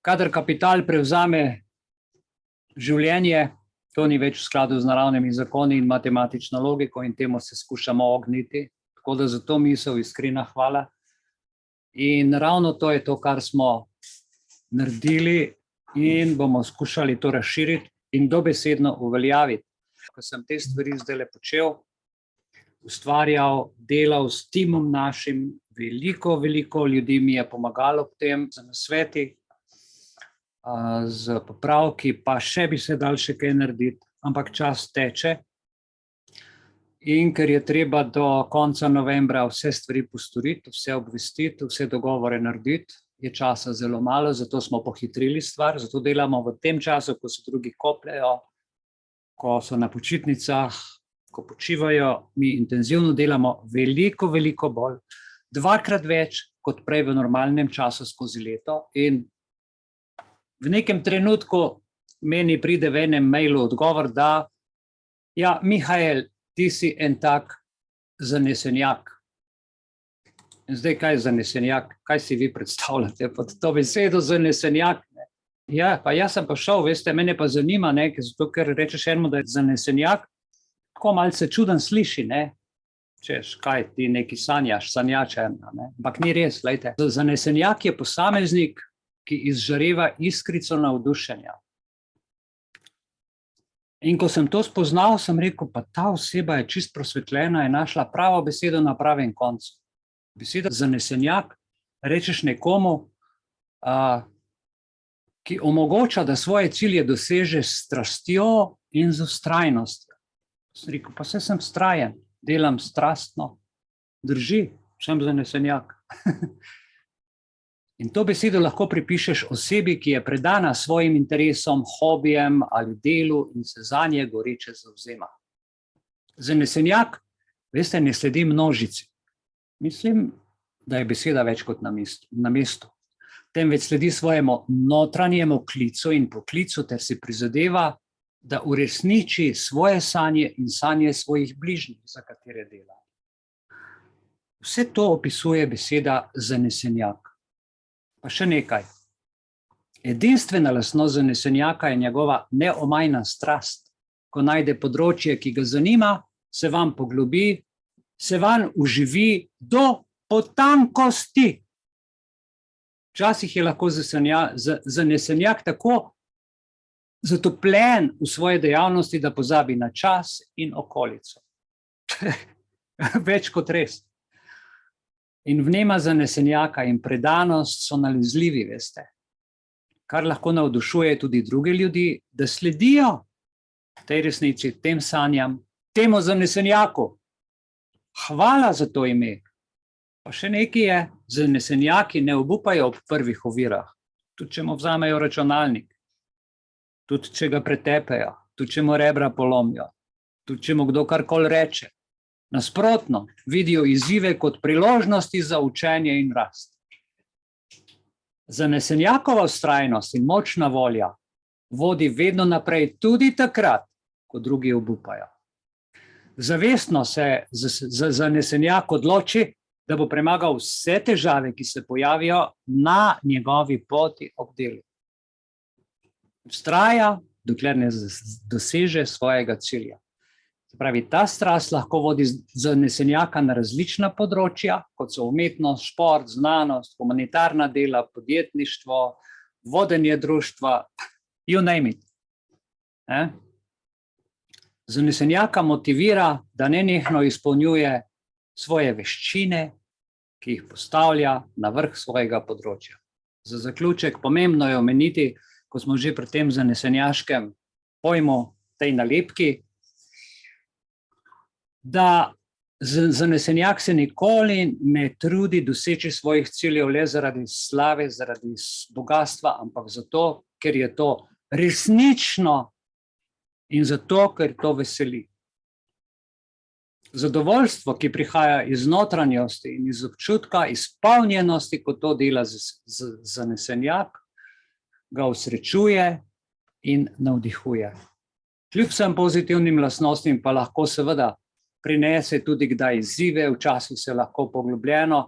Kadar kapital prevzame življenje, to ni več v skladu z naravnimi zakoni in matematično logiko in temu se skušamo ogniti. Tako da za to misel iskrena hvala. In ravno to je to, kar smo naredili in bomo skušali to razširiti in dobesedno uveljaviti. Ko sem te stvari zdaj počel, ustvarjal, delal s timom našim, veliko ljudi mi je pomagalo ob tem z nasveti, z popravki, pa še bi se dal še kaj narediti, ampak čas teče. In ker je treba do konca novembra vse stvari postoriti, vse obvestiti, vse dogovore narediti, je časa zelo malo, zato smo pohitrili stvar, zato delamo v tem času, ko se drugi kopljejo, ko so na počitnicah, ko počivajo, mi intenzivno delamo veliko bolj, 2-krat več kot prej v normalnem času skozi leto. In v nekem trenutku meni pride v enem mailu odgovor, da ja, Mihael, ti si en tak zanesenjak. In zdaj, kaj je zanesenjak? Kaj si vi predstavljate pod to besedo zanesenjak? Ja, pa jaz sem pa šel, veste, mene pa zanima, zato ker rečeš enemu, da je zanesenjak, tako malce čuden sliši, ne? Češ, kaj ti neki sanjaš, sanjače, ne? Ampak ni res, glejte. Zanesenjak je posameznik, ki izžareva iskrico navdušenja. In ko sem to spoznal, sem rekel, pa ta oseba je čist prosvetljena, je našla pravo besedo na pravem koncu. Beseda zanesenjak, rečeš nekomu, ki omogoča, da svoje cilje doseže s strastjo in z vztrajnostjo. Sem rekel, pa saj sem vztrajen, delam strastno, drži, sem zanesenjak. In to besedo lahko pripišeš osebi, ki je predana svojim interesom, hobijem ali delu in se zanje goreče zavzema. Zanesenjak, veste, ne sledi množici. Mislim, da je beseda več kot na mestu. Temveč sledi svojemu notranjemu klicu in poklicu ter si prizadeva, da uresniči svoje sanje in sanje svojih bližnjih, za katere dela. Vse to opisuje beseda zanesenjak. Pa še nekaj. Edinstvena lastnost zanesenjaka je njegova neomajna strast. Ko najde področje, ki ga zanima, se vam poglobi, se van uživi do potankosti. Včasih je lahko zanesenjak tako zatopljen v svoje dejavnosti, da pozabi na čas in okolico. Več kot res. In vnema zanesenjaka in predanost so nalezljivi, veste, kar lahko navdušuje tudi druge ljudi, da sledijo tej resnici, tem sanjam, temu zanesenjaku. Hvala za to ime. Pa še nekaj je, zanesenjaki ne obupajo ob prvih ovirah, tudi če mu vzamejo računalnik, tudi če ga pretepejo, tudi če mu rebra polomijo, tudi če mu kdo karkoli reče. Nasprotno, vidijo izzive kot priložnosti za učenje in rast. Zanesenjakova vztrajnost in močna volja vodi vedno naprej tudi takrat, ko drugi obupajo. Zavestno se zanesenjak odloči, da bo premagal vse težave, ki se pojavijo na njegovi poti ob delu. Vztraja, dokler ne doseže svojega cilja. Pravi, ta strast lahko vodi zanesenjaka na različna področja, kot so umetnost, šport, znanost, humanitarna dela, podjetništvo, vodenje društva, you name it. Zanesenjaka motivira, da nenehno izpolnjuje svoje veščine, ki jih postavlja na vrh svojega področja. Za zaključek pomembno je omeniti, ko smo že pri tem zanesenjaškem pojmu, tej nalepki, da zanesenjak se nikoli ne trudi doseči svojih ciljev le zaradi slave, zaradi bogatstva, ampak zato, ker je to resnično in zato, ker to veseli. Zadovoljstvo, ki prihaja iz notranjosti in iz občutka izpolnjenosti, ko to dela zanesenjak, ga osrečuje in navdihuje. Kljub vsem pozitivnim lastnostim pa lahko seveda prinese tudi kdaj izzive, včasih se lahko poglobljeno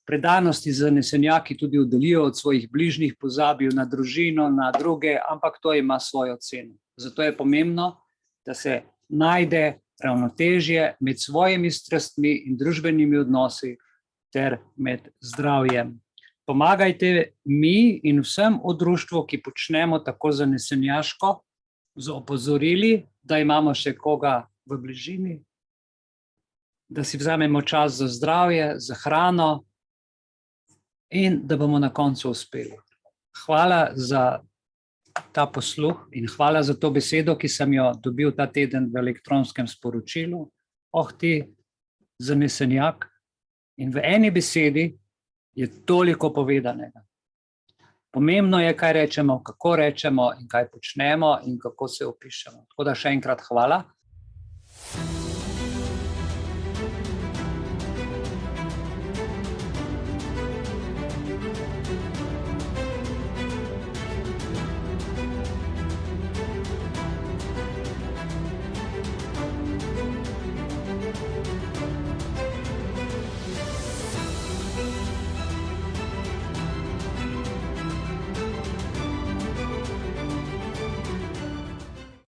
predanosti zanesenjaki tudi oddalijo od svojih bližnjih, pozabijo na družino, na druge, ampak to ima svojo ceno. Zato je pomembno, da se najde ravnotežje med svojimi strastmi in družbenimi odnosi ter med zdravjem. Pomagajte mi in vsem v društvu, ki počnemo tako zanesenjaško, z opozorili, da imamo še koga v bližini, da si vzamemo čas za zdravje, za hrano in da bomo na koncu uspeli. Hvala za ta posluh in hvala za to besedo, ki sem jo dobil ta teden v elektronskem sporočilu. Oh, ti zanesenjak. In v eni besedi je toliko povedanega. Pomembno je, kaj rečemo, kako rečemo in kaj počnemo in kako se opišemo. Tako da še enkrat hvala.